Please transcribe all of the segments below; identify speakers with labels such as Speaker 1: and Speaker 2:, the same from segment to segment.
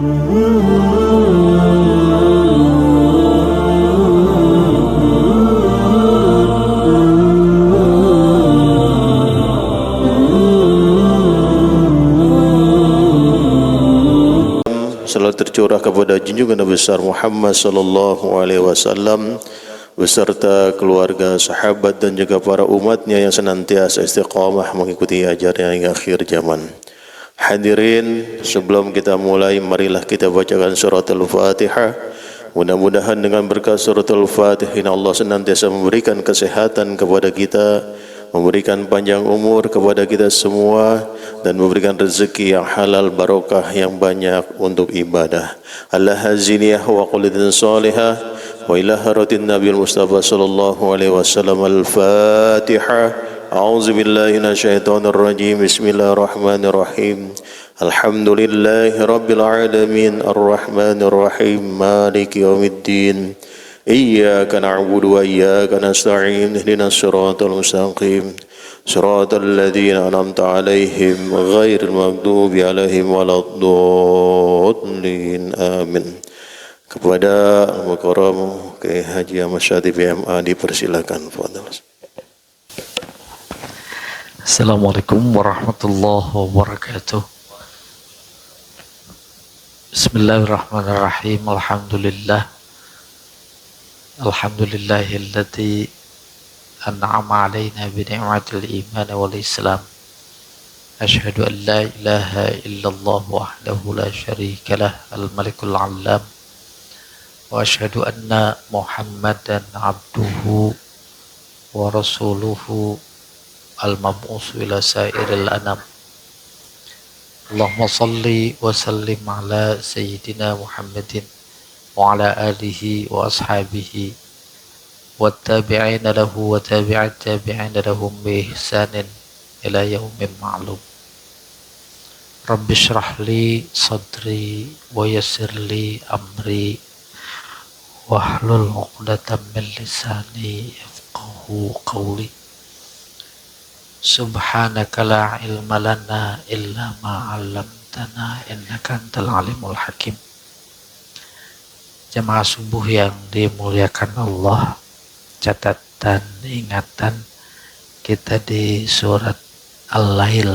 Speaker 1: Salat tercurah kepada junjungan Nabi besar Muhammad sallallahu alaihi wasallam beserta keluarga, sahabat dan juga para umatnya yang senantiasa istiqamah mengikuti ajarannya hingga akhir zaman. Hadirin, sebelum kita mulai, marilah kita bacakan surat Al-Fatihah. Mudah-mudahan dengan berkat surat Al-Fatihah Allah senantiasa memberikan kesehatan kepada kita, memberikan panjang umur kepada kita semua, dan memberikan rezeki yang halal, barokah yang banyak untuk ibadah. Al-Haziniyah wa qulidin salihah wa ila haratin Nabi Mustafa sallallahu alaihi wasallam. Al-Fatihah. A'udzu billahi minasyaitonir rajim. Bismillahirrahmanirrahim. Alhamdulillahi rabbil alamin arrahmanir rahim maliki yaumiddin. Iyyaka na'budu wa iyyaka nasta'in ihdinas siratal mustaqim siratal ladzina an'amta 'alaihim ghairil maghdubi 'alaihim waladdallin. Amin. Kepada Al-Mukarram Kiai Haji Ahmad Syadhi PMA dipersilakan. Fadhil.
Speaker 2: Assalamualaikum warahmatullahi wabarakatuh. Bismillahirrahmanirrahim. Alhamdulillahilladzi an'ama alaina bi ni'matil iman wal islam. Asyhadu an la ilaha illallah wahdahu la syarika lah al-malikul 'allam. Wa asyhadu anna Muhammadan 'abduhu wa rasuluhu al-mab'us ila sairil anam. Allahumma salli wa sallim ala sayyidina Muhammadin wa ala alihi wa ashabihi wa tabi'ina lahu wa tabi'at tabi'ina lahum bi ihsanin ila yaumin ma'lum. Rabbi shrah li sadri wa yassir li amri wahlul 'uqdatam min lisani yafqahu qawli. Subhanaka la ilma lana illa ma 'allamtana innaka antal alimul hakim. Jamaah subuh yang dimuliakan Allah, catatan ingatan kita di surat Al-Lail.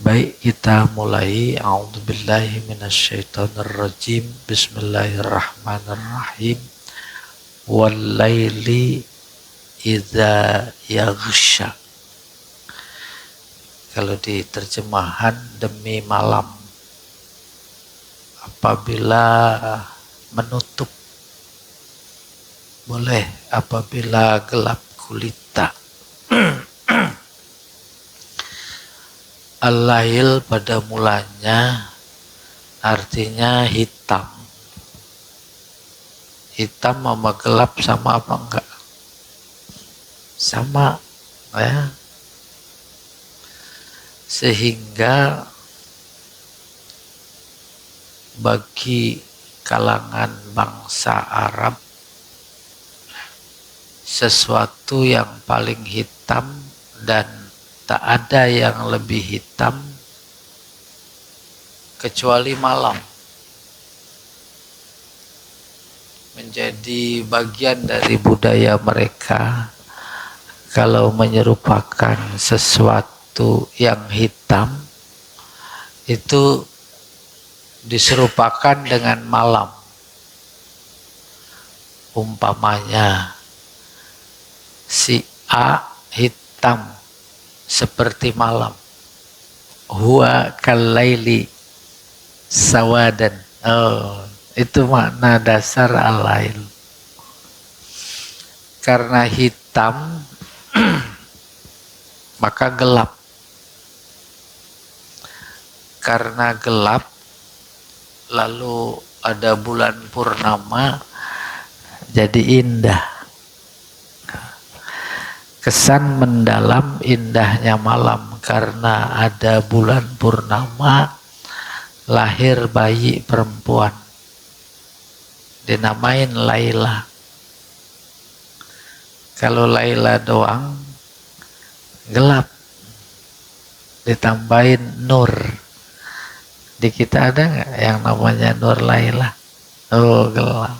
Speaker 2: Baik, kita mulai. A'udzubillahi minasyaitonirrajim. Bismillahirrahmanirrahim. Wal-laili idza yaghsha. Kalau di terjemahan demi malam apabila menutup, boleh apabila gelap gulita. Al-lail pada mulanya artinya hitam. Hitam sama gelap sama apa enggak? Sama, ya. Sehingga bagi kalangan bangsa Arab, sesuatu yang paling hitam dan tak ada yang lebih hitam kecuali malam. Menjadi bagian dari budaya mereka, kalau menyerupakan sesuatu yang hitam itu diserupakan dengan malam. Umpamanya si A hitam seperti malam, huwa kalaili sawadan. Oh, itu makna dasar al-lail. Karena hitam maka gelap. Karena gelap, lalu ada bulan purnama, jadi indah. Kesan mendalam indahnya malam karena ada bulan purnama, lahir bayi perempuan, dinamain Laila. Kalau Laila doang gelap, ditambahin nur. Di kita ada nggak yang namanya nur Laila? Oh, gelap.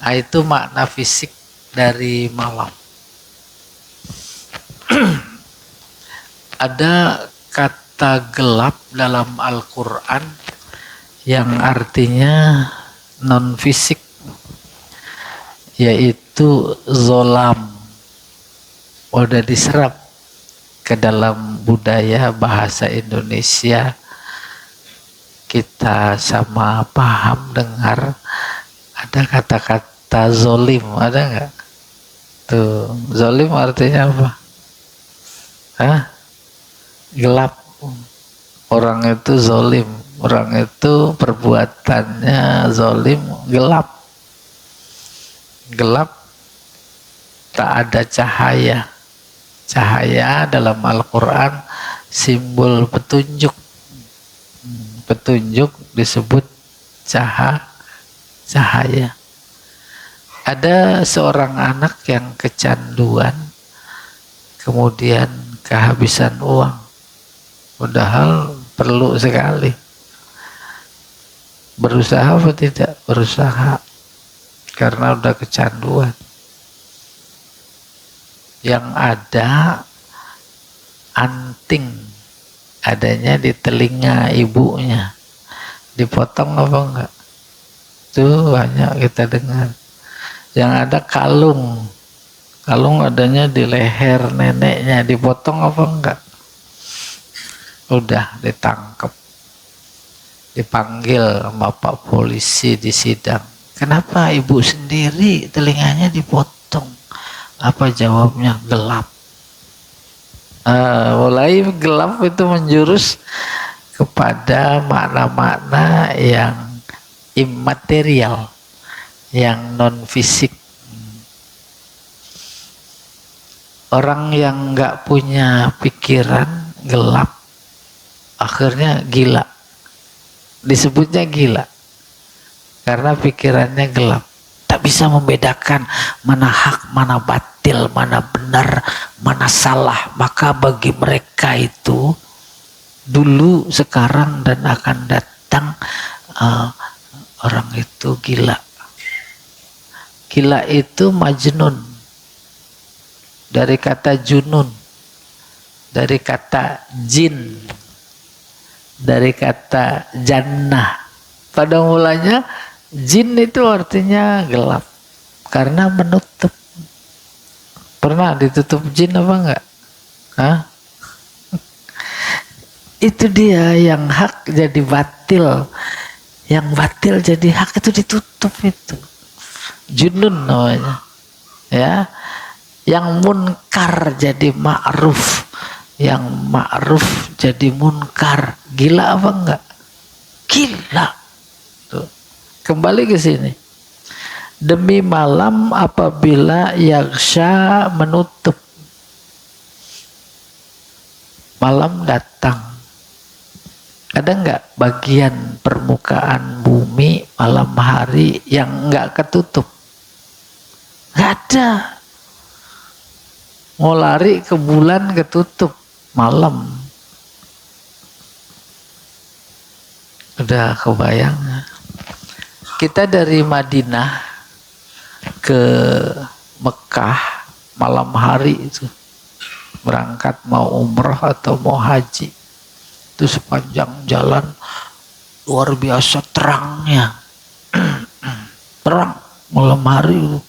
Speaker 2: Ah, itu makna fisik dari malam. Ada kata gelap dalam Al-Quran yang artinya non fisik, yaitu zolam. Udah diserap ke dalam budaya bahasa Indonesia, kita sama paham dengar ada kata-kata zolim, ada nggak? Tuh, zolim artinya apa? Hah? Gelap. Orang itu zolim, orang itu perbuatannya zolim, gelap. Gelap, tak ada cahaya. Cahaya dalam Al-Quran simbol petunjuk. Petunjuk disebut cahaya. Ada seorang anak yang kecanduan, kemudian kehabisan uang, padahal perlu sekali. Berusaha apa tidak? Berusaha, karena udah kecanduan. Yang ada anting, adanya di telinga ibunya, dipotong apa enggak? Tuh banyak kita dengar. Yang ada kalung, kalung adanya di leher neneknya, dipotong apa enggak? Udah ditangkap, dipanggil sama Pak Polisi di sidang. Kenapa ibu sendiri telinganya dipotong? Apa jawabnya? Gelap. Mulai gelap itu menjurus kepada makna-makna yang imaterial, yang non fisik. Orang yang nggak punya pikiran gelap, akhirnya gila. Disebutnya gila karena pikirannya gelap, tak bisa membedakan mana hak, mana batil, mana benar, mana salah. Maka bagi mereka itu dulu, sekarang, dan akan datang, orang itu gila. Gila itu majnun, dari kata junun, dari kata jin, dari kata jannah. Pada mulanya jin itu artinya gelap karena menutup. Pernah ditutup jin apa enggak? Hah? Itu dia, yang hak jadi batil, yang batil jadi hak, itu ditutup itu. Junun namanya. Ya. Yang munkar jadi ma'ruf, yang ma'ruf jadi munkar. Gila apa enggak? Gila. Tuh. Kembali ke sini. Demi malam apabila yaghsha menutup. Malam datang. Ada enggak bagian permukaan bumi malam hari yang enggak ketutup? Enggak ada. Mau lari ke bulan ketutup malam. Udah kebayang? Kita dari Madinah ke Mekah malam hari itu, berangkat mau umroh atau mau haji, itu sepanjang jalan luar biasa terangnya. Terang malam hari itu.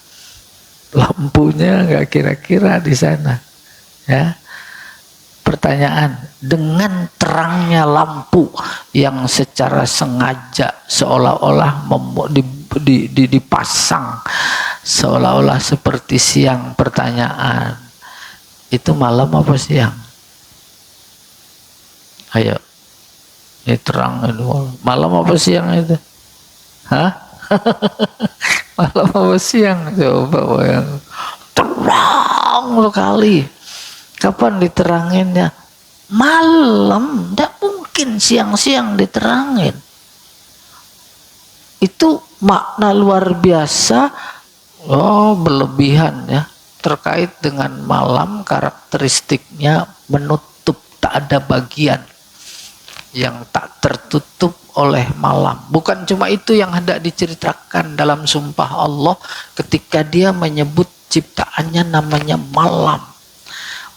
Speaker 2: Lampunya nggak kira-kira di sana, ya. Pertanyaan, dengan terangnya lampu yang secara sengaja seolah-olah dipasang seolah-olah seperti siang, pertanyaan, itu malam apa siang? Ayo, ini terang itu malam apa siang itu? Hah? Malam apa siang? Coba bayang. Terang sekali. Kapan diteranginnya? Malam. Tidak mungkin siang-siang diterangin. Itu makna luar biasa. Oh, berlebihan ya. Terkait dengan malam, karakteristiknya menutup, tak ada bagian yang tak tertutup oleh malam. Bukan cuma itu yang hendak diceritakan dalam sumpah Allah ketika dia menyebut ciptaannya namanya malam.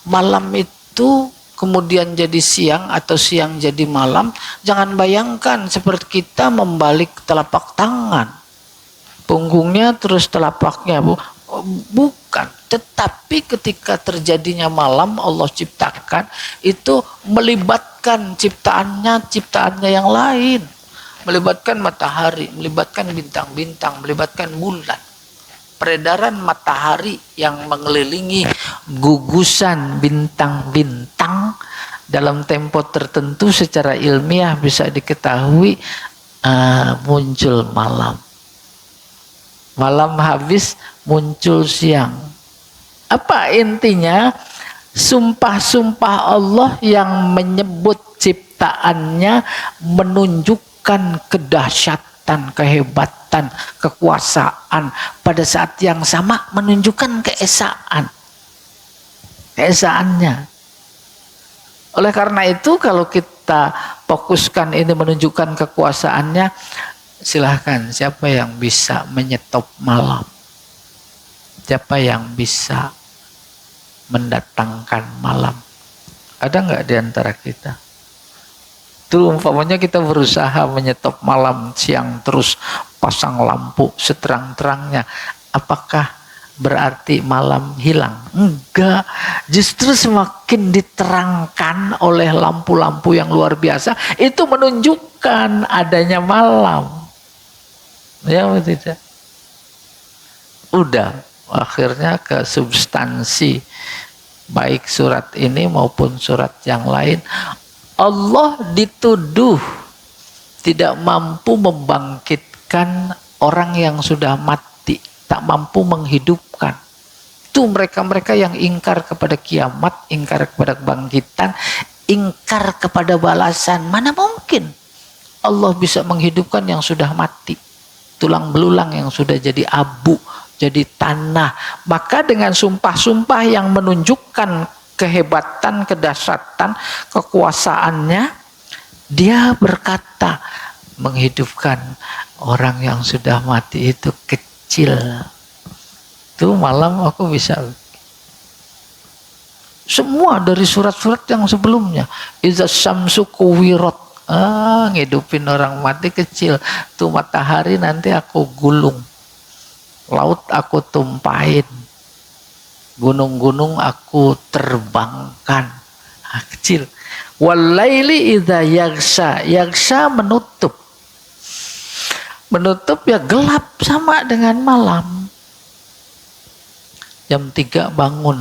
Speaker 2: Malam itu kemudian jadi siang atau siang jadi malam. Jangan bayangkan seperti kita membalik telapak tangan. Punggungnya terus telapaknya, bukan. Tetapi ketika terjadinya malam Allah ciptakan itu melibatkan ciptaannya yang lain. Melibatkan matahari, melibatkan bintang-bintang, melibatkan bulan. Peredaran matahari yang mengelilingi gugusan bintang-bintang dalam tempo tertentu secara ilmiah bisa diketahui muncul malam. Malam habis muncul siang. Apa intinya? Sumpah-sumpah Allah yang menyebut ciptaannya menunjukkan kedahsyatan, kehebatan, kekuasaan. Pada saat yang sama menunjukkan keesaannya. Oleh karena itu kalau kita fokuskan ini menunjukkan kekuasaannya, silahkan siapa yang bisa menyetop malam? Siapa yang bisa mendatangkan malam? Ada nggak di antara kita? Itu umpamanya kita berusaha menyetop malam, siang terus pasang lampu seterang-terangnya. Apakah berarti malam hilang? Enggak. Justru semakin diterangkan oleh lampu-lampu yang luar biasa, itu menunjukkan adanya malam. Ya tidak? Udah, akhirnya ke substansi baik surat ini maupun surat yang lain. Allah dituduh tidak mampu membangkitkan orang yang sudah mati, tak mampu menghidupkan. Itu mereka-mereka yang ingkar kepada kiamat, ingkar kepada kebangkitan, ingkar kepada balasan. Mana mungkin Allah bisa menghidupkan yang sudah mati, tulang belulang yang sudah jadi abu, jadi tanah. Maka dengan sumpah-sumpah yang menunjukkan kehebatan, kedahsyatan, kekuasaannya, dia berkata menghidupkan orang yang sudah mati itu kecil. Itu malam aku bisa. Semua dari surat-surat yang sebelumnya. Iza syamsu kuwirat. Ngidupin orang mati kecil. Tuh matahari nanti aku gulung. Laut aku tumpahin. Gunung-gunung aku terbangkan. Kecil. Walaili idza yaghsha. Yaghsha menutup. Menutup ya gelap, sama dengan malam. Jam 3 bangun.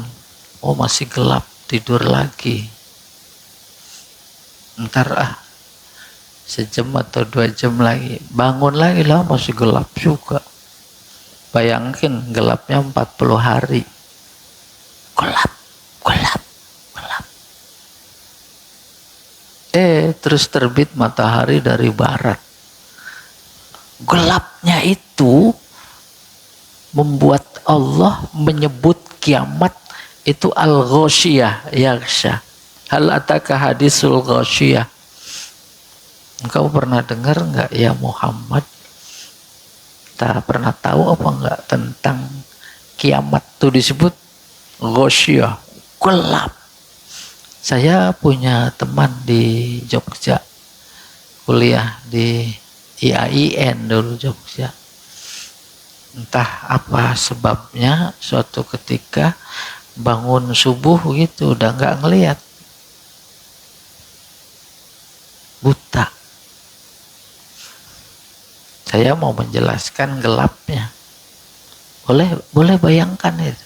Speaker 2: Oh masih gelap, tidur lagi. Ntar sejam atau 2 jam lagi. Bangun lagi lah masih gelap juga. Bayangin gelapnya 40 hari. Gelap. Terus terbit matahari dari barat. Gelapnya itu membuat Allah menyebut kiamat itu al-ghasyiyah, yaghsha. Hal ataka hadisul ghasyiyah. Engkau pernah dengar enggak ya Muhammad? Kita pernah tahu apa enggak tentang kiamat itu disebut ghasyiyah, gelap. Saya punya teman di Jogja, kuliah di IAIN dulu Jogja. Entah apa sebabnya suatu ketika bangun subuh gitu udah nggak ngelihat, buta. Saya mau menjelaskan gelapnya. Boleh bayangkan itu.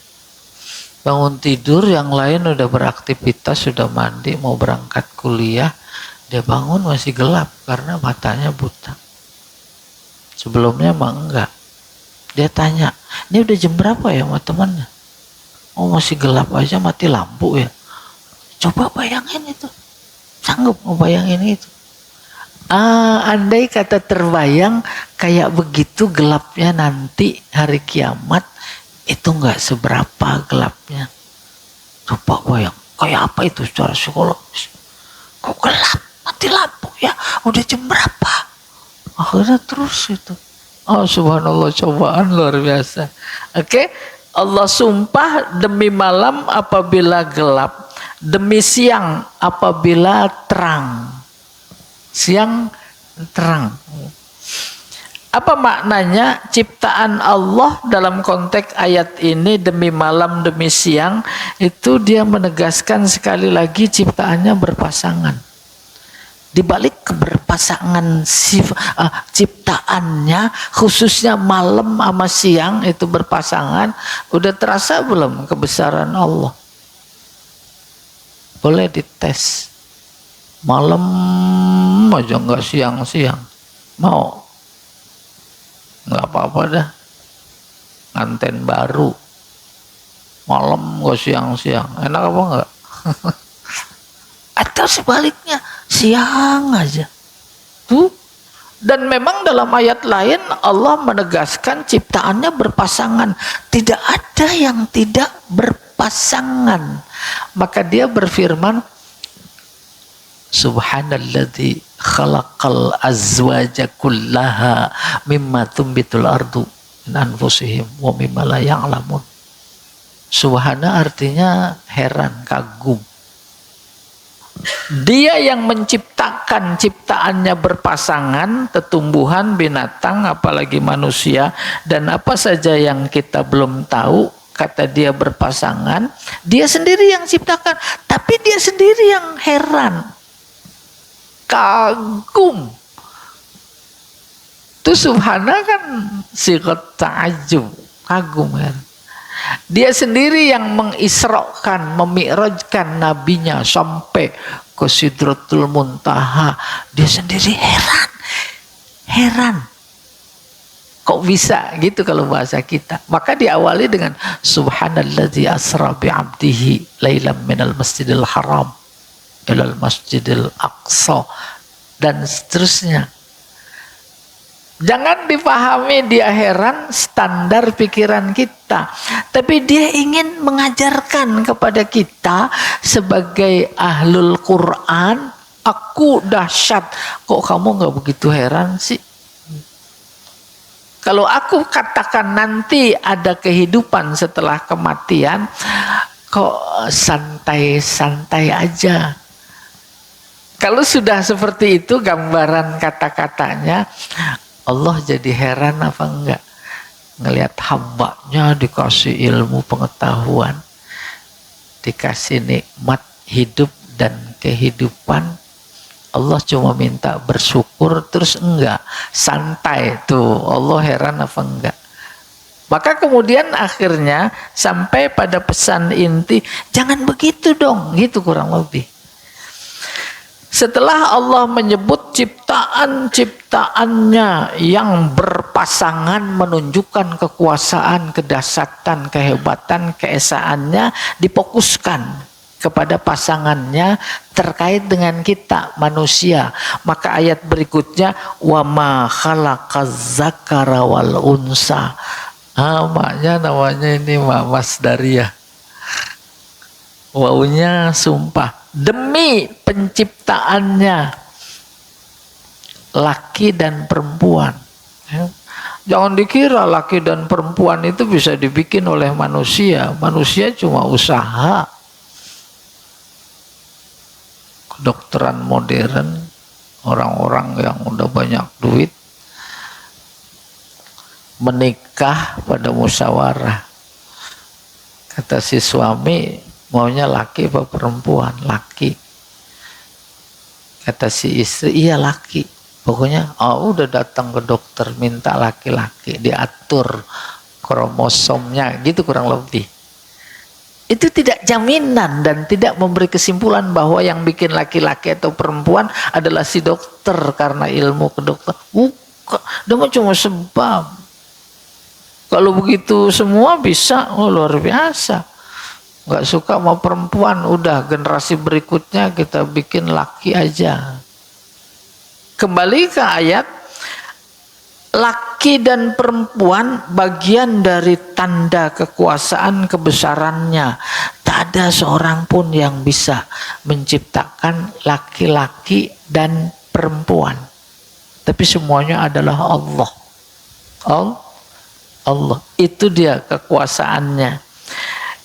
Speaker 2: Bangun tidur, yang lain udah beraktivitas, sudah mandi, mau berangkat kuliah, dia bangun masih gelap karena matanya buta. Sebelumnya emang enggak. Dia tanya, ini udah jam berapa ya sama temannya? Oh masih gelap aja, mati lampu ya. Coba bayangin itu. Sanggup ngebayangin itu. Andai kata terbayang kayak begitu gelapnya nanti hari kiamat, itu enggak seberapa gelapnya. Coba bayang, kayak apa itu secara psikologis. Kok gelap, mati lampu ya, udah jam berapa? Akhirnya terus itu. Oh subhanallah, cobaan luar biasa. Oke, Allah sumpah demi malam apabila gelap, demi siang apabila terang. Siang terang. Apa maknanya ciptaan Allah dalam konteks ayat ini demi malam demi siang? Itu dia menegaskan sekali lagi ciptaannya berpasangan. Di balik keberpasangan ciptaannya, khususnya malam sama siang itu berpasangan, udah terasa belum kebesaran Allah? Boleh dites. Malam aja nggak siang-siang, mau? Nggak apa-apa dah. Nganten baru, malam nggak siang-siang, enak apa nggak? Atau sebaliknya, siang aja. Tuh. Dan memang dalam ayat lain Allah menegaskan ciptaannya berpasangan. Tidak ada yang tidak berpasangan. Maka dia berfirman, Subhanalladzi khalaqal azwaja kullaha mimma tumbitul ardu min anfusihim wa mimma la ya'lamun. Subhana artinya heran, kagum. Dia yang menciptakan ciptaannya berpasangan, tumbuhan, binatang, apalagi manusia, dan apa saja yang kita belum tahu, kata dia berpasangan. Dia sendiri yang ciptakan, tapi dia sendiri yang heran, kagum. Itu subhana kan sigat ta'ajub, kagum kan. Dia sendiri yang mengisrokan, memi'rajkan nabinya sampai ke Sidratul Muntaha. Dia sendiri heran, heran. Kok bisa gitu kalau bahasa kita? Maka diawali dengan Subhanalladzi asra bi'abdihi lailam minal masjidil haram ilal masjidil aqsa, dan seterusnya. Jangan dipahami dia heran standar pikiran kita, tapi dia ingin mengajarkan kepada kita sebagai ahlul Quran. Aku dahsyat, kok kamu nggak begitu heran sih? Kalau aku katakan nanti ada kehidupan setelah kematian, kok santai-santai aja. Kalau sudah seperti itu gambaran kata-katanya, Allah jadi heran apa enggak? Ngelihat hambanya dikasih ilmu pengetahuan, dikasih nikmat hidup dan kehidupan, Allah cuma minta bersyukur terus enggak, santai tuh. Allah heran apa enggak? Maka kemudian akhirnya sampai pada pesan inti, jangan begitu dong, gitu kurang lebih. Setelah Allah menyebut ciptaan-ciptaannya yang berpasangan menunjukkan kekuasaan, kedahsyatan, kehebatan, keesaannya, difokuskan kepada pasangannya terkait dengan kita manusia. Maka ayat berikutnya, wa ma khalaqaz zakara wal unsa. Maknya namanya ini Mas Daria. Waunya sumpah, demi penciptaannya laki dan perempuan. Jangan dikira laki dan perempuan itu bisa dibikin oleh manusia. Manusia cuma usaha. Kedokteran modern, orang-orang yang udah banyak duit menikah pada musyawarah. Kata si suami, maunya laki apa perempuan? Laki. Kata si istri, iya laki. Pokoknya udah datang ke dokter minta laki-laki, diatur kromosomnya, gitu kurang lebih. Itu tidak jaminan dan tidak memberi kesimpulan bahwa yang bikin laki-laki atau perempuan adalah si dokter karena ilmu kedokteran. Bukan, dia cuma sebab. Kalau begitu semua bisa, luar biasa. Nggak suka sama perempuan, udah generasi berikutnya kita bikin laki aja. Kembali ke ayat, laki dan perempuan bagian dari tanda kekuasaan kebesarannya. Tak ada seorang pun yang bisa menciptakan laki-laki dan perempuan. Tapi semuanya adalah Allah. Allah. Itu dia kekuasaannya.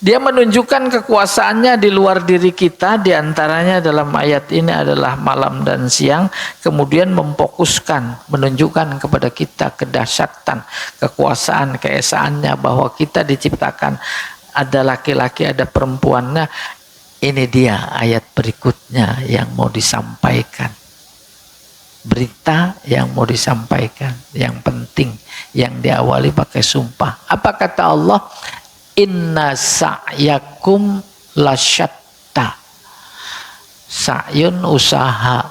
Speaker 2: Dia menunjukkan kekuasaannya di luar diri kita, diantaranya dalam ayat ini adalah malam dan siang, kemudian memfokuskan, menunjukkan kepada kita kedahsyatan, kekuasaan, keesaannya, bahwa kita diciptakan ada laki-laki, ada perempuan. Nah, ini dia ayat berikutnya yang mau disampaikan. Berita yang mau disampaikan, yang penting, yang diawali pakai sumpah. Apa kata Allah? Inna sa'yakum lasyatta. Sa'yun usaha.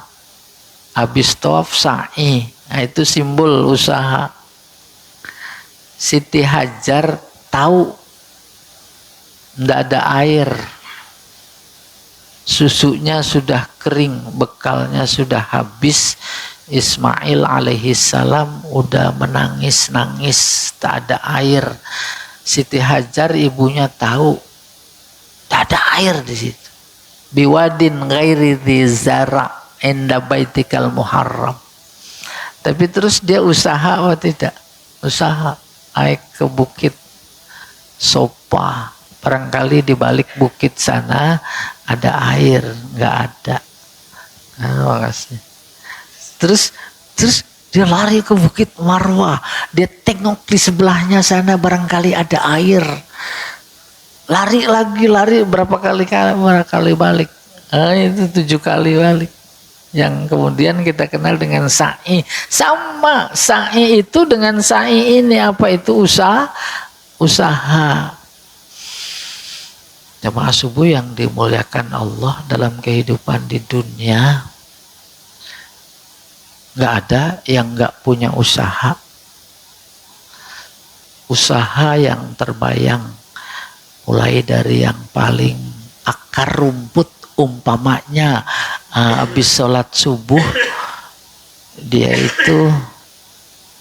Speaker 2: Habis tawaf sa'i. Nah, itu simbol usaha. Siti Hajar tahu tidak ada air. Susunya sudah kering, bekalnya sudah habis. Ismail alaihissalam udah menangis-nangis, tak ada air. Siti Hajar ibunya tahu tak ada air di situ. Biwadin ghairi dzi zara inda baitikal muharram. Tapi terus dia usaha atau tidak? Usaha naik ke bukit Sopa. Barangkali di balik bukit sana ada air, nggak ada. Nah, makasih. Terus dia lari ke Bukit Marwah. Dia tengok di sebelahnya sana barangkali ada air. Lari lagi, berapa kali balik. Itu 7 kali balik. Yang kemudian kita kenal dengan sa'i. Sama, sa'i itu dengan sa'i ini apa itu? Usaha. Jamaah subuh yang dimuliakan Allah dalam kehidupan di dunia. Nggak ada yang nggak punya usaha. Usaha yang terbayang. Mulai dari yang paling akar rumput, umpamanya habis sholat subuh. Dia itu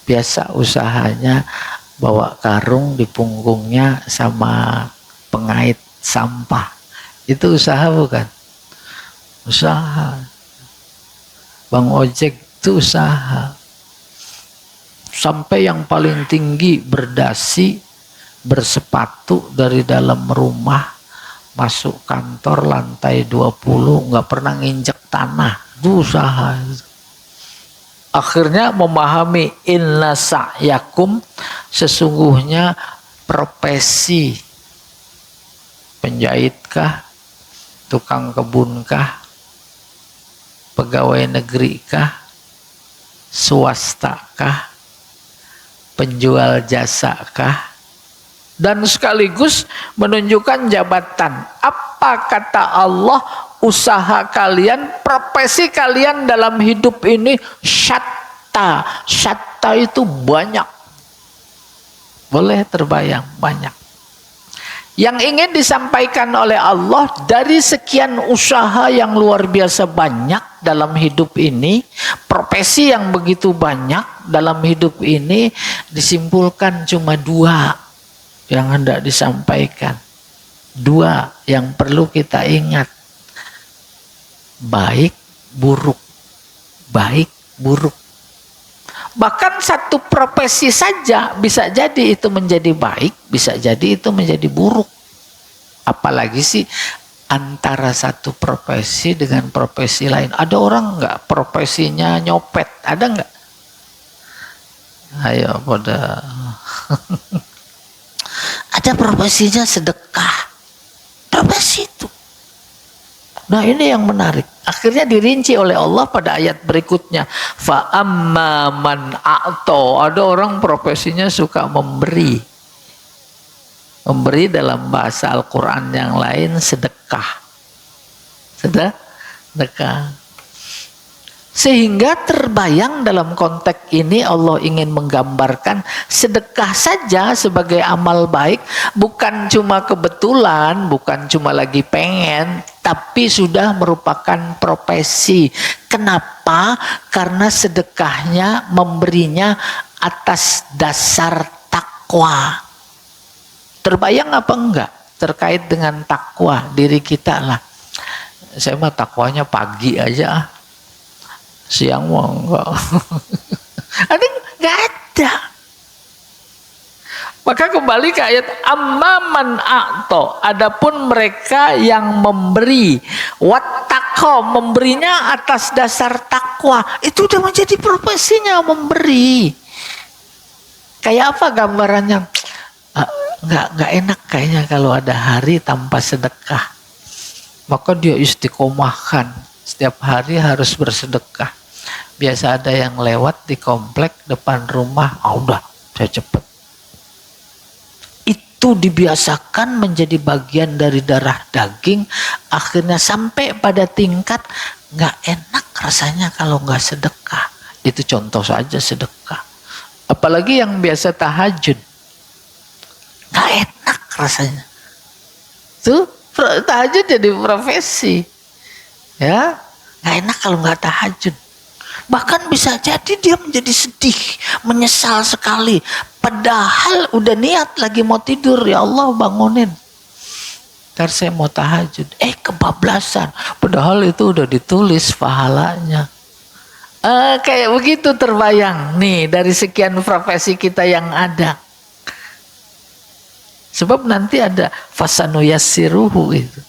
Speaker 2: biasa usahanya bawa karung di punggungnya sama pengait sampah. Itu usaha bukan? Usaha. Bang ojek itu usaha. Sampai yang paling tinggi berdasi, bersepatu dari dalam rumah masuk kantor lantai 20 nggak pernah nginjek tanah. Itu usaha. Akhirnya memahami inna sa'yakum, sesungguhnya profesi penjahitkah, tukang kebunkah, pegawai negerikah, swastakah, penjual jasakah, dan sekaligus menunjukkan jabatan. Apa kata Allah? Usaha kalian, profesi kalian dalam hidup ini syatta. Syatta itu banyak. Boleh terbayang banyak. Yang ingin disampaikan oleh Allah dari sekian usaha yang luar biasa banyak dalam hidup ini, profesi yang begitu banyak dalam hidup ini, disimpulkan cuma 2 yang hendak disampaikan. 2 yang perlu kita ingat. Baik, buruk. Baik, buruk. Bahkan satu profesi saja bisa jadi itu menjadi baik, bisa jadi itu menjadi buruk. Apalagi sih antara satu profesi dengan profesi lain. Ada orang enggak profesinya nyopet? Ada enggak? Ayo pada. Ada profesinya sedekah. Profesi itu. Nah, ini yang menarik. Akhirnya dirinci oleh Allah pada ayat berikutnya. Fa amma man a'to. Ada orang profesinya suka memberi. Memberi dalam bahasa Al-Quran yang lain sedekah. Sedekah. Sehingga terbayang dalam konteks ini Allah ingin menggambarkan sedekah saja sebagai amal baik. Bukan cuma kebetulan, bukan cuma lagi pengen, tapi sudah merupakan profesi. Kenapa? Karena sedekahnya memberinya atas dasar takwa. Terbayang apa enggak? terkait dengan takwa diri kita lah. Saya mah takwanya pagi aja, siang mah enggak. Ada nggak ada. Maka kembali ke ayat amman a'to, adapun mereka yang memberi, wattaqo, memberinya atas dasar takwa, itu udah menjadi profesinya memberi. Kayak apa gambarannya? Nggak enak kayaknya kalau ada hari tanpa sedekah. Maka dia istiqomahkan, setiap hari harus bersedekah. Biasa ada yang lewat di komplek depan rumah, udah saya cepet. Itu dibiasakan menjadi bagian dari darah daging, akhirnya sampai pada tingkat nggak enak rasanya kalau nggak sedekah. Itu contoh saja sedekah. Apalagi yang biasa tahajud, nggak enak rasanya. Tuh tahajud jadi profesi, ya nggak enak kalau nggak tahajud. Bahkan bisa jadi dia menjadi sedih, menyesal sekali. Padahal udah niat lagi mau tidur, ya Allah bangunin. Ntar saya mau tahajud. Kebablasan. Padahal itu udah ditulis pahalanya. Kayak begitu terbayang nih dari sekian profesi kita yang ada. Sebab nanti ada fasanuyassiruhu itu.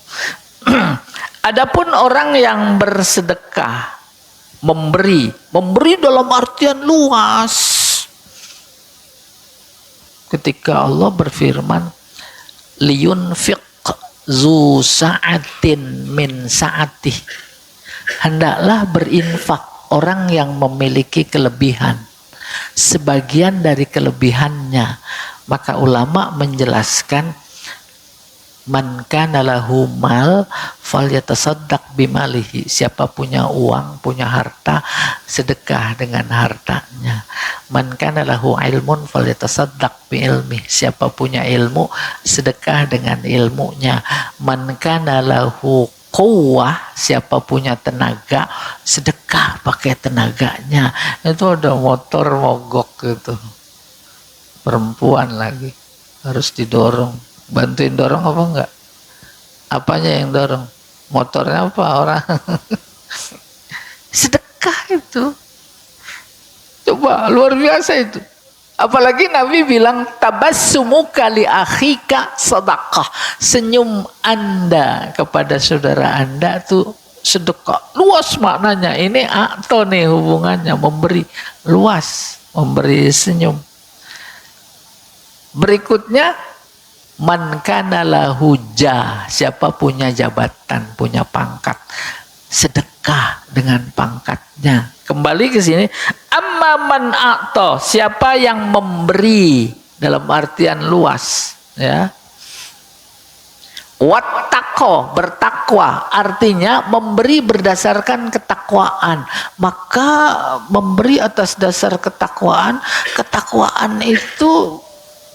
Speaker 2: Adapun orang yang bersedekah, memberi dalam artian luas. Ketika Allah berfirman, liyunfiq zu sa'atin min sa'atih, hendaklah berinfak orang yang memiliki kelebihan, sebagian dari kelebihannya. Maka ulama menjelaskan, man kana lahu mal falyatasaddaq bimalihi, siapa punya uang, punya harta, sedekah dengan hartanya. Man kana lahu ilmun falyatasaddaq biilmi, siapa punya ilmu, sedekah dengan ilmunya. Man kana lahu quwwah, siapa punya tenaga, sedekah pakai tenaganya. Itu ada motor mogok gitu, perempuan lagi harus didorong. Bantuin dorong apa enggak? Apanya yang dorong? Motornya apa orang? Sedekah itu. Coba luar biasa itu. Apalagi Nabi bilang tabassumuka li akhika sedekah. Senyum Anda kepada saudara Anda tuh sedekah. Luas maknanya. Ini atau nih hubungannya, memberi luas, memberi senyum. Berikutnya, man kana lahu jah, siapa punya jabatan, punya pangkat, sedekah dengan pangkatnya. Kembali ke sini, amma man a'ta, siapa yang memberi dalam artian luas, ya. Wattaqo, bertakwa, artinya memberi berdasarkan ketakwaan. Maka memberi atas dasar ketakwaan, ketakwaan itu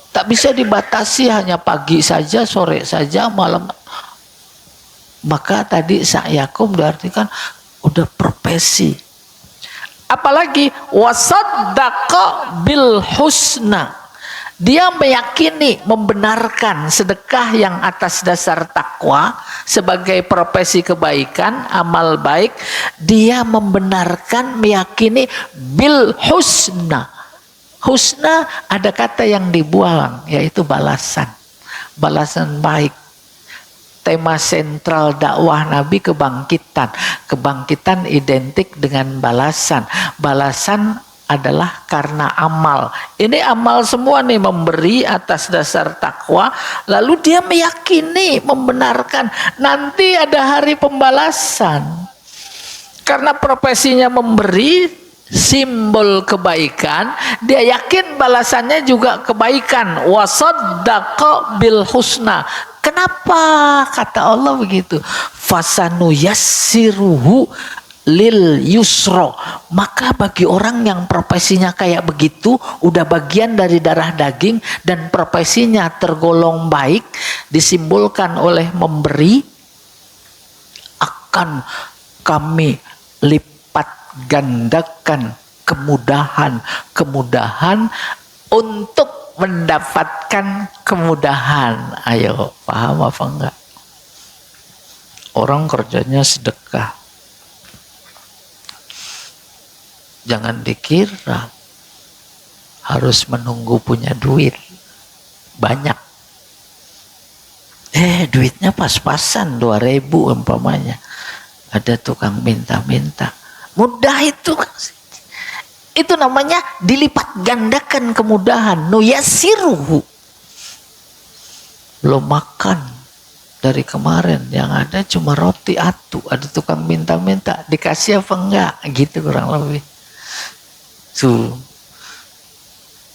Speaker 2: tak bisa dibatasi hanya pagi saja, sore saja, malam. Maka tadi sa'yakum diartikan udah profesi. Apalagi wasaddaqa bil husna. Dia meyakini, membenarkan sedekah yang atas dasar takwa sebagai profesi kebaikan, amal baik. Dia membenarkan, meyakini bil husna. Husna ada kata yang dibuang, yaitu balasan. Balasan baik. Tema sentral dakwah Nabi kebangkitan. Kebangkitan identik dengan balasan. Balasan adalah karena amal. Ini amal semua nih, memberi atas dasar takwa. Lalu dia meyakini, membenarkan nanti ada hari pembalasan. Karena profesinya memberi, simbol kebaikan, dia yakin balasannya juga kebaikan. Wasaddaqa bil husna. Kenapa kata Allah begitu? Fasanuyassiruhu lil yusro. Maka bagi orang yang profesinya kayak begitu, udah bagian dari darah daging dan profesinya tergolong baik, disimbolkan oleh memberi, akan kami gandakan kemudahan untuk mendapatkan kemudahan. Ayo, paham apa enggak? Orang kerjanya sedekah. Jangan dikira harus menunggu punya duit banyak. Duitnya pas-pasan 2.000 umpamanya. Ada tukang minta-minta. Mudah itu. Itu namanya dilipat gandakan kemudahan. Nuyasiruhu. Belum makan dari kemarin, yang ada cuma roti atu. Ada tukang minta-minta, dikasih apa enggak? Gitu kurang lebih. Tuh.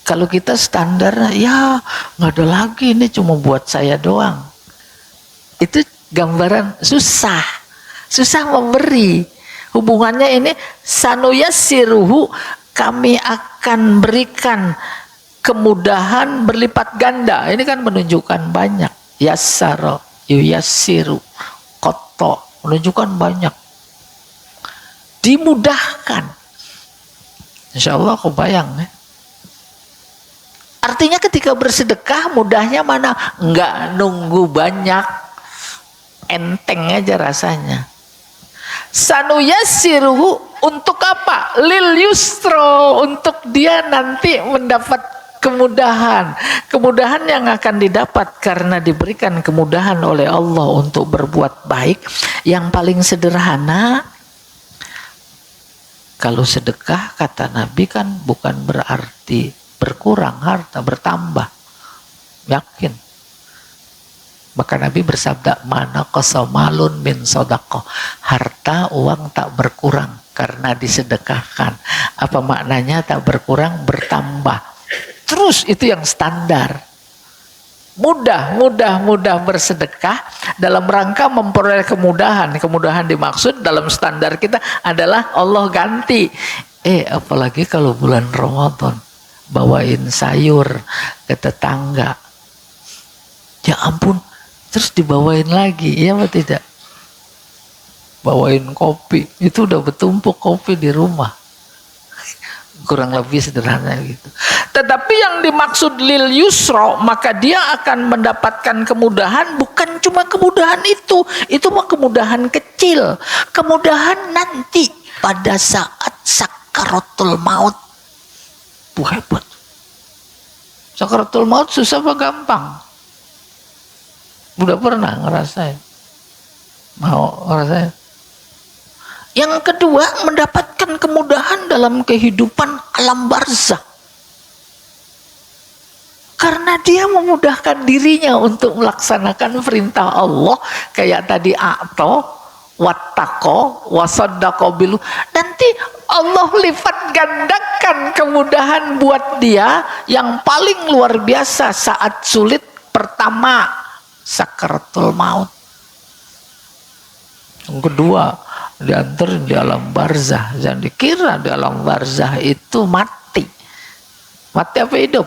Speaker 2: Kalau kita standar, ya nggak ada lagi, ini cuma buat saya doang. Itu gambaran susah memberi. Hubungannya ini sanuyassiruhu, kami akan berikan kemudahan berlipat ganda. Ini kan menunjukkan banyak. Yassara, yuyassiru, koto, menunjukkan banyak. Dimudahkan. Insya Allah kebayang ya. Artinya ketika bersedekah mudahnya mana? Enggak nunggu banyak. Enteng aja rasanya. Sanuyassiruhu untuk apa? Lil yusro, untuk dia nanti mendapat kemudahan. Kemudahan yang akan didapat karena diberikan kemudahan oleh Allah untuk berbuat baik. Yang paling sederhana, kalau sedekah kata Nabi kan bukan berarti berkurang harta, bertambah. Yakin. Maka Nabi bersabda, mana qasamalun min sodaqoh. Harta, uang tak berkurang karena disedekahkan. Apa maknanya tak berkurang? Bertambah. Terus itu yang standar. Mudah bersedekah dalam rangka memperoleh kemudahan. Kemudahan dimaksud dalam standar kita adalah Allah ganti. Apalagi kalau bulan Ramadan, bawain sayur ke tetangga. Ya ampun, terus dibawain lagi, iya apa tidak? Bawain kopi, itu udah bertumpuk kopi di rumah. Kurang lebih sederhana gitu. Tetapi yang dimaksud lil yusro, maka dia akan mendapatkan kemudahan, bukan cuma kemudahan itu mah kemudahan kecil. Kemudahan nanti pada saat sakaratul maut. Hebat. Sakaratul maut susah apa gampang? Udah pernah ngerasain? Mau ngerasain? Yang kedua, mendapatkan kemudahan dalam kehidupan alam barzah. Karena dia memudahkan dirinya untuk melaksanakan perintah Allah. Kayak tadi a'to, wattaqo, wasaddaqo bilu. Nanti Allah lipat gandakan kemudahan buat dia yang paling luar biasa saat sulit pertama, sakaratul maut. Yang kedua, diantarin di alam barzah. Jangan dikira di alam barzah itu mati. Mati apa hidup?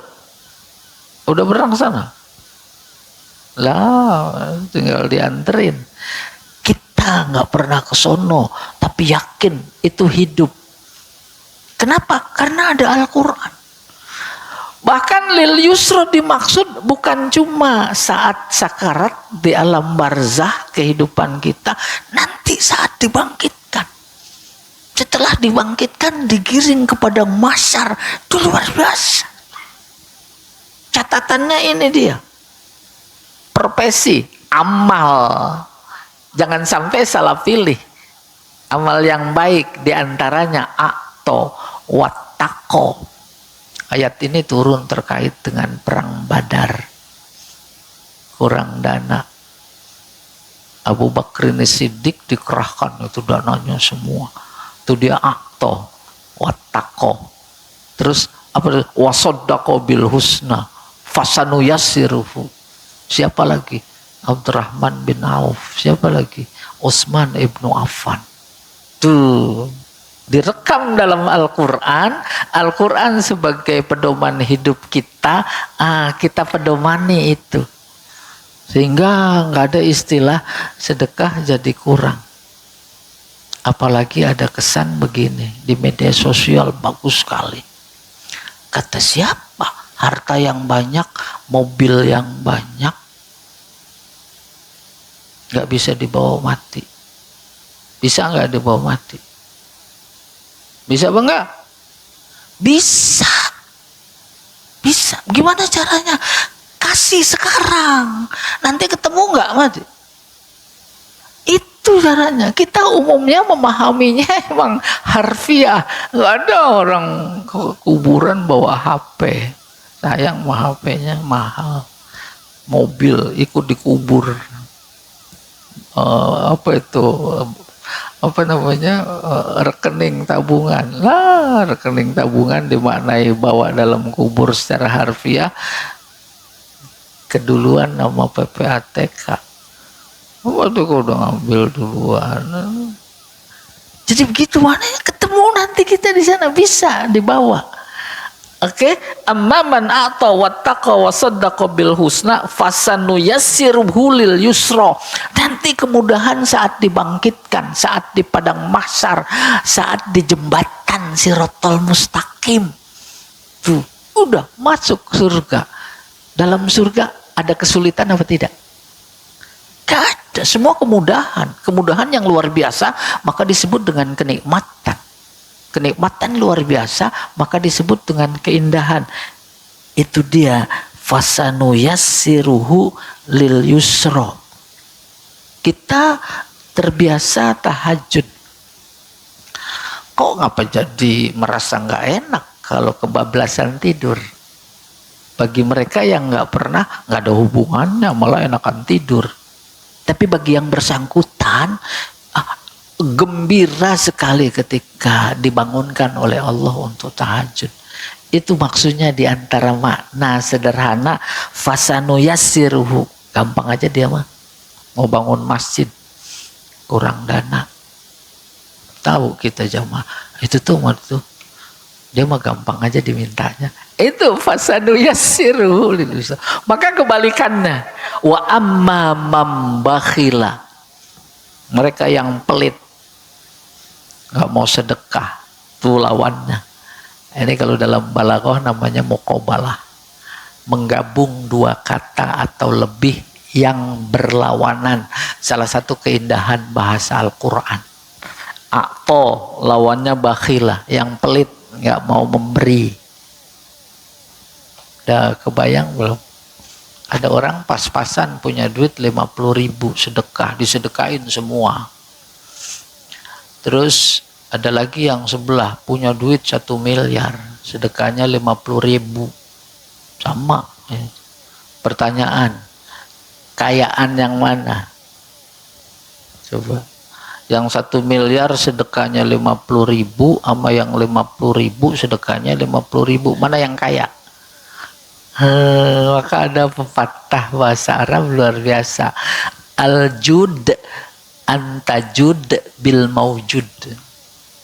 Speaker 2: Udah berang sana? Lah, tinggal dianterin. Kita nggak pernah ke sono, tapi yakin itu hidup. Kenapa? Karena ada Al-Quran. Bahkan lil yusro dimaksud bukan cuma saat sakarat di alam barzah kehidupan kita, nanti saat dibangkitkan. Setelah dibangkitkan digiring kepada mahsyar, itu luar biasa. Catatannya ini dia. Profesi, amal. Jangan sampai salah pilih. Amal yang baik diantaranya a'to wattaqo. Ayat ini turun terkait dengan perang Badar. Kurang dana. Abu Bakrin Siddiq dikerahkan itu dananya semua. Itu dia a'to wattaqo. Terus apa? Wasaddaqo bil husna fasanuyassiruhu. Siapa lagi? Abdurrahman bin Auf. Siapa lagi? Utsman ibnu Affan. Tuh direkam dalam Al-Quran. Al-Quran sebagai pedoman hidup kita, kita pedomani itu. Sehingga nggak ada istilah sedekah jadi kurang. Apalagi ada kesan begini di media sosial, bagus sekali. Kata siapa? harta yang banyak, mobil yang banyak, nggak bisa dibawa mati. Bisa nggak dibawa mati? Bisa apa enggak? Bisa. Bisa. Gimana caranya? Kasih sekarang. Nanti ketemu nggak mati? Itu caranya. Kita umumnya memahaminya emang harfiah. Nggak ada orang ke kuburan bawa HP. Sayang mah HP-nya mahal. Mobil ikut dikubur. Apa itu? Apa namanya, rekening tabungan lah, rekening tabungan dimaknai bawa dalam kubur secara harfiah keduluan nama PPATK. Waduh, kau udah ngambil duluan. Jadi begitu, mana ketemu nanti kita di sana bisa dibawa. Oke, amma man a'ta wattaqa wa saddaqa bil husna fasanuyassiruhu lil yusra. Nanti kemudahan saat dibangkitkan, saat di padang mahsyar, saat di jembatan Siratal Mustaqim. Tuh, udah masuk surga. Dalam surga ada kesulitan apa tidak? Gak ada, semua kemudahan. Kemudahan yang luar biasa maka disebut dengan kenikmatan. Kenikmatan luar biasa maka disebut dengan keindahan. Itu dia fasanuyassiruhu lil yusra. Kita terbiasa tahajud. Kok ngapa jadi merasa nggak enak kalau kebablasan tidur? Bagi mereka yang nggak pernah, nggak ada hubungannya, malah enakan tidur. Tapi bagi yang bersangkutan, gembira sekali ketika dibangunkan oleh Allah untuk tahajud. Itu maksudnya diantara makna sederhana fasanuyassiruhu. Gampang aja dia mah. Mau bangun masjid kurang dana. Tahu kita jamaah. Itu tuh waktu dia mah gampang aja dimintanya. Itu fasanuyassiruhu. Maka kebalikannya, wa amma mambakhila. Mereka yang pelit, nggak mau sedekah, itu lawannya. Ini kalau dalam balaghah namanya muqabalah, menggabung dua kata atau lebih yang berlawanan. Salah satu keindahan bahasa Al-Quran. A'to lawannya bakhila, yang pelit, nggak mau memberi. Udah kebayang belum? Ada orang pas-pasan punya duit 50.000 sedekah, disedekain semua. Terus ada lagi yang sebelah punya duit 1 miliar, sedekahnya 50.000. Sama. Pertanyaan, kayaan yang mana? Coba. Yang 1 miliar sedekahnya 50.000 sama yang 50.000 sedekahnya 50.000. Mana yang kaya? Maka ada pepatah bahasa Arab luar biasa. Al-jud antajud bil maujud.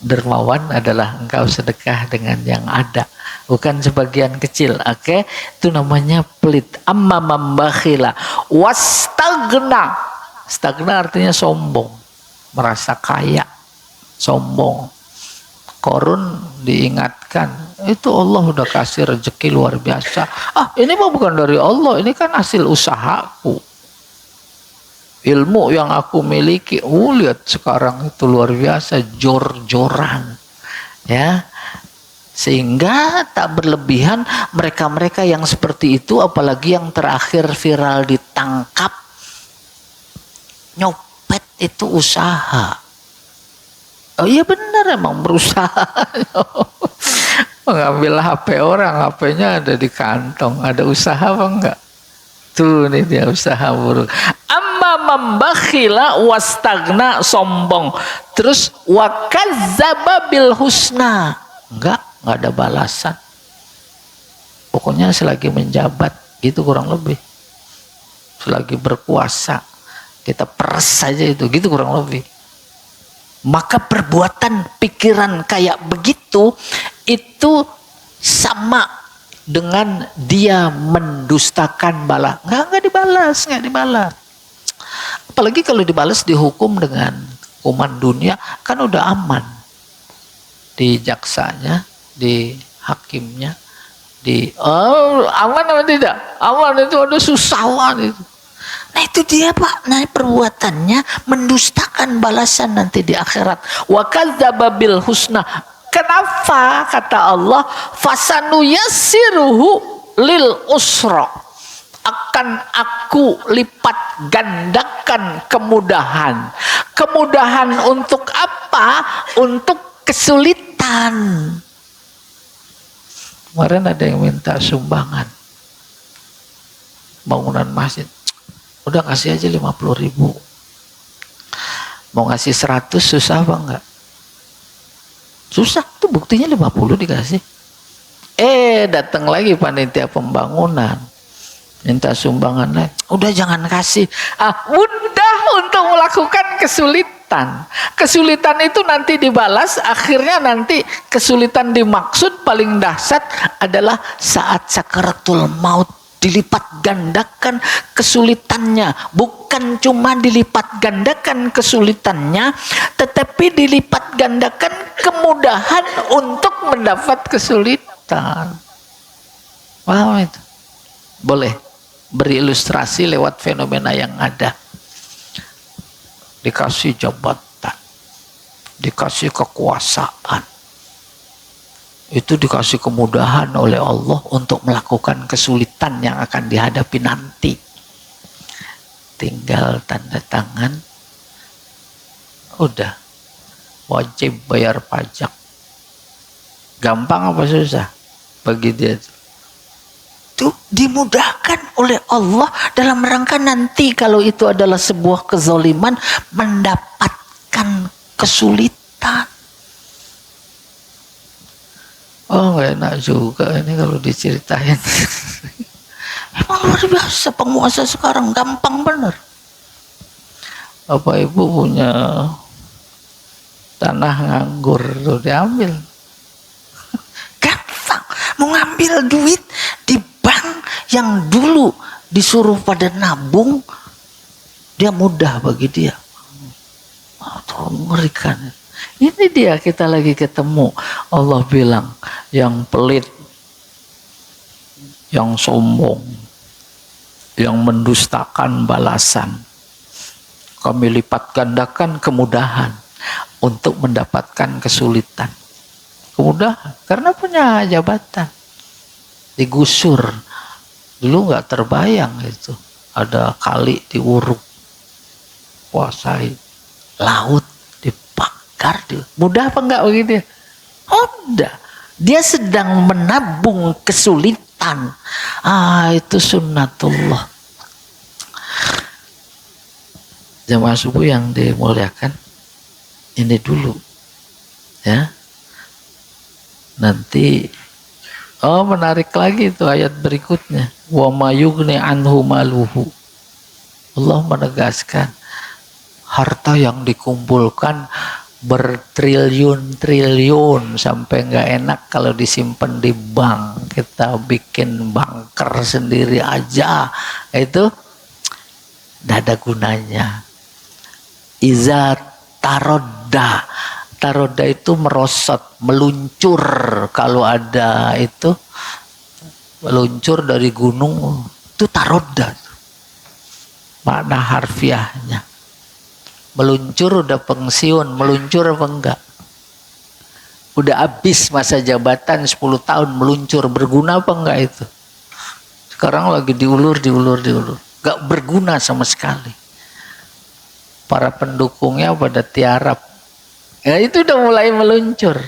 Speaker 2: Dermawan adalah engkau sedekah dengan yang ada, bukan sebagian kecil. Oke, itu namanya pelit. Amma mambakhila wastagna. Stagna artinya sombong, merasa kaya, sombong. Korun diingatkan, itu Allah udah kasih rezeki luar biasa. Ini mah bukan dari Allah, ini kan hasil usahaku. Ilmu yang aku miliki, lihat sekarang itu luar biasa, jor-joran. Ya. Sehingga tak berlebihan mereka-mereka yang seperti itu, apalagi yang terakhir viral ditangkap. Nyopet itu usaha. Oh iya benar, emang berusaha mengambil HP orang, HP-nya ada di kantong. Ada usaha apa enggak? Tuh nih dia usaha buruk. Amma mambakhila wastagna, sombong. Terus wakazzaba bil husna. Enggak ada balasan. Pokoknya selagi menjabat gitu kurang lebih. Selagi berkuasa kita peres saja itu, gitu kurang lebih. Maka perbuatan pikiran kayak begitu itu sama dengan dia mendustakan bala. Nggak dibalas. Apalagi kalau dibalas dihukum dengan hukuman dunia, kan udah aman. Di jaksanya, di hakimnya, Aman apa tidak? Aman itu ada susawan itu. Nah itu dia Pak, nah perbuatannya mendustakan balasan nanti di akhirat. Wa kadzdzaba bil husna. Kenapa kata Allah fasanuyassiruhu lil usra, akan aku lipat gandakan kemudahan. Kemudahan untuk apa? Untuk kesulitan. Kemarin ada yang minta sumbangan bangunan masjid, udah kasih aja 50.000. Mau ngasih 100 susah apa enggak? Susah, tuh buktinya 50 dikasih. Datang lagi panitia pembangunan minta sumbangan lagi. Udah jangan kasih. Mudah untuk melakukan kesulitan. Kesulitan itu nanti dibalas, akhirnya nanti kesulitan dimaksud paling dahsyat adalah saat sakaratul maut. Dilipat gandakan kesulitannya, bukan cuma dilipat gandakan kesulitannya, tetapi dilipat gandakan kemudahan untuk mendapat kesulitan. Paham itu? Boleh beri ilustrasi lewat fenomena yang ada. Dikasih jabatan, dikasih kekuasaan, itu dikasih kemudahan oleh Allah untuk melakukan kesulitan yang akan dihadapi nanti. Tinggal tanda tangan, udah wajib bayar pajak. Gampang apa susah bagi dia? Itu dimudahkan oleh Allah dalam rangka nanti kalau itu adalah sebuah kezaliman mendapatkan kesulitan. Oh nggak enak juga ini kalau diceritain. Emang luar biasa penguasa sekarang, gampang bener. Bapak ibu punya tanah nganggur tuh diambil. Gampang, mau ngambil duit di bank yang dulu disuruh pada nabung, dia mudah bagi dia. Oh, mengerikan. Ini dia kita lagi ketemu. Allah bilang yang pelit, yang sombong, yang mendustakan balasan, kami lipat gandakan kemudahan untuk mendapatkan kesulitan. Kemudahan karena punya jabatan, digusur. Dulu nggak terbayang itu ada kali diuruk, kuasai laut, mudah apa enggak begitu? Mudah. Dia sedang menabung kesulitan. Itu sunnatullah. Jamaah subuh yang dimuliakan, ini dulu ya. Nanti menarik lagi itu ayat berikutnya. Wa mayughni anhu maluhu. Allah menegaskan harta yang dikumpulkan bertriliun-triliun sampai nggak enak kalau disimpan di bank. Kita bikin banker sendiri aja, itu nggak ada gunanya. Iza tarodda, tarodda itu merosot, meluncur. Kalau ada itu meluncur dari gunung, itu tarodda. Makna harfiahnya. Meluncur udah pensiun, meluncur apa enggak? Udah habis masa jabatan 10 tahun, meluncur, berguna apa enggak itu? Sekarang lagi diulur. Enggak berguna sama sekali. Para pendukungnya pada tiarap. Ya itu udah mulai meluncur.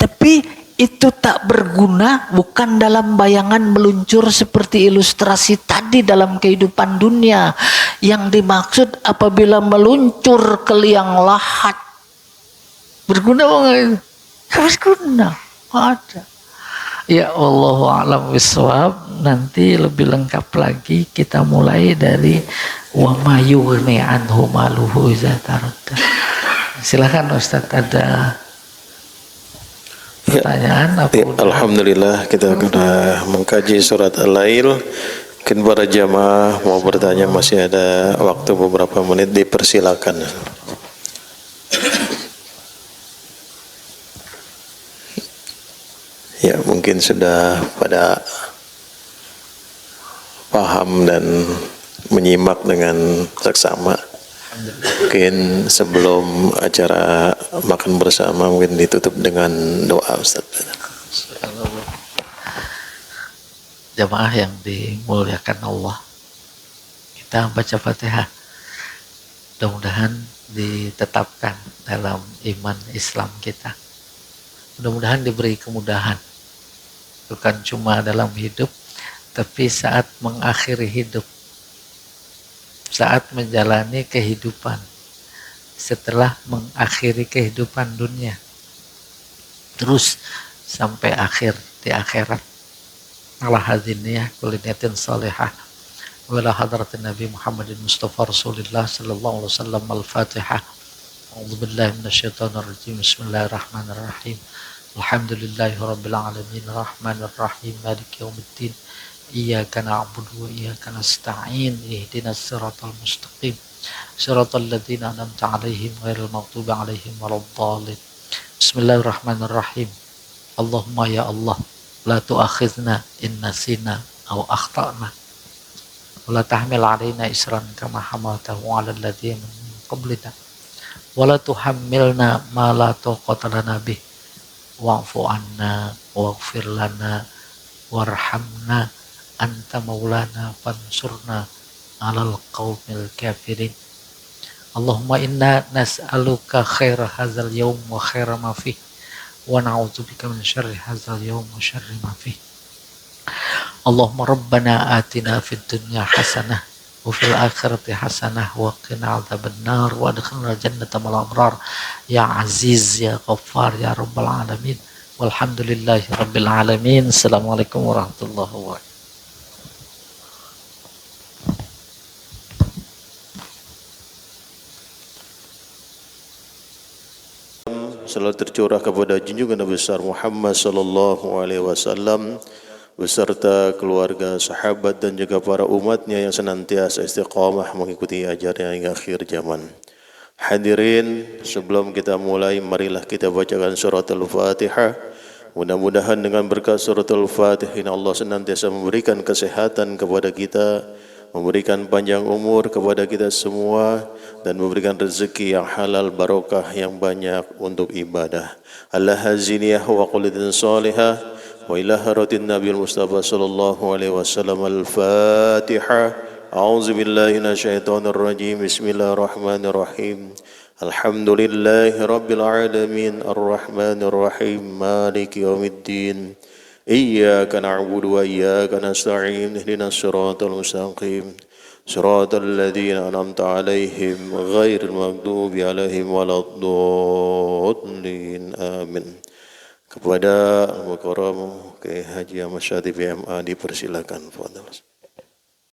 Speaker 2: Tapi itu tak berguna bukan dalam bayangan meluncur seperti ilustrasi tadi dalam kehidupan dunia. Yang dimaksud apabila meluncur ke liang lahat. Berguna enggak itu? Berguna. Ada. Ya Allah a'lam bishawab. Nanti lebih lengkap lagi kita mulai dari wa mayughni anhu maluhu iza taradda. Silakan Ustaz, ada pertanyaan apa?
Speaker 1: Alhamdulillah kita sudah mengkaji surat Al-Lail. Mungkin para jamaah mau bertanya, masih ada waktu beberapa menit, dipersilakan. Ya, mungkin sudah pada paham dan menyimak dengan seksama. Mungkin sebelum acara makan bersama mungkin ditutup dengan doa, Ustaz.
Speaker 2: Jamaah yang dimuliakan Allah, kita baca Fatihah. Mudah-mudahan ditetapkan dalam iman Islam kita. Mudah-mudahan diberi kemudahan. Bukan cuma dalam hidup, tapi saat mengakhiri hidup. Saat menjalani kehidupan. Setelah mengakhiri kehidupan dunia. Terus sampai akhir di akhirat. Ala hadiniyah kuliniyatin salihah. Wala hadratin Nabi Muhammadin Mustafa Rasulullah sallallahu alaihi wasallam. Al-Fatihah. A'udzu billahi minasyaitonir rajim. Bismillahirrahmanirrahim. Alhamdulillahi rabbil alamin. Rahmanir rahim. Maliki yaumiddin. Iyyaka na'budu wa iyyaka nasta'in. Ihdinas siratal mustaqim. Siratal ladzina an'amta 'alaihim ghairil maghdubi 'alaihim waladdallin. Bismillahirrahmanirrahim. Allahumma ya Allah, la tu'akhidna in nasina aw akhtana. Wa la tahmil 'alaina isran kama hamaltahu 'alal ladzina min qablina. Wa la tuhammilna ma la taqata lana bih. Wa'fu 'anna waghfir lana warhamna anta maulana fansurna 'alal qaumil kafirin. Allahumma inna nas'aluka khaira hadzal yaum wa khaira ma fihi wa na'udzubika min syarri hadzal yaum wa syarri ma fihi. Allahumma rabbana atina fid dunya hasanah wa fil akhirati hasanah wa qina adzabannar wa adkhilna jannata ma'al abrar ya aziz ya ghaffar ya rabbal alamin. Walhamdulillahi rabbil alamin. Assalamualaikum warahmatullahi wabarakatuh.
Speaker 1: Selalu tercurah kepada junjungan Nabi besar Muhammad sallallahu alaihi wasallam beserta keluarga, sahabat dan juga para umatnya yang senantiasa istiqamah mengikuti ajarannya hingga akhir zaman. Hadirin, sebelum kita mulai, marilah kita bacakan surat Al-Fatihah. Mudah-mudahan dengan berkat surat Al-Fatihah ini Allah senantiasa memberikan kesehatan kepada kita, memberikan panjang umur kepada kita semua, dan memberikan rezeki yang halal, barokah yang banyak untuk ibadah. Al-Haziniyah wa qulitin salihah wa ila haratin Nabi Mustafa sallallahu alaihi wasallam. Al-Fatihah. A'udzu billahi minasyaitonir rajim. Bismillahirrahmanirrahim. Alhamdulillahi rabbil alamin. Arrahmanir rahim. Maliki yaumiddin. Iyyaka na'budu wa iyyaka nasta'in. Ihdinas siratal mustaqim. Siratal ladzina an'amta 'alaihim ghairil maghdubi 'alaihim waladdallin. Amin. Kepada Al-Mukarram Kiai Haji Ahmad Syadhi PMA dipersilakan. Fadhil.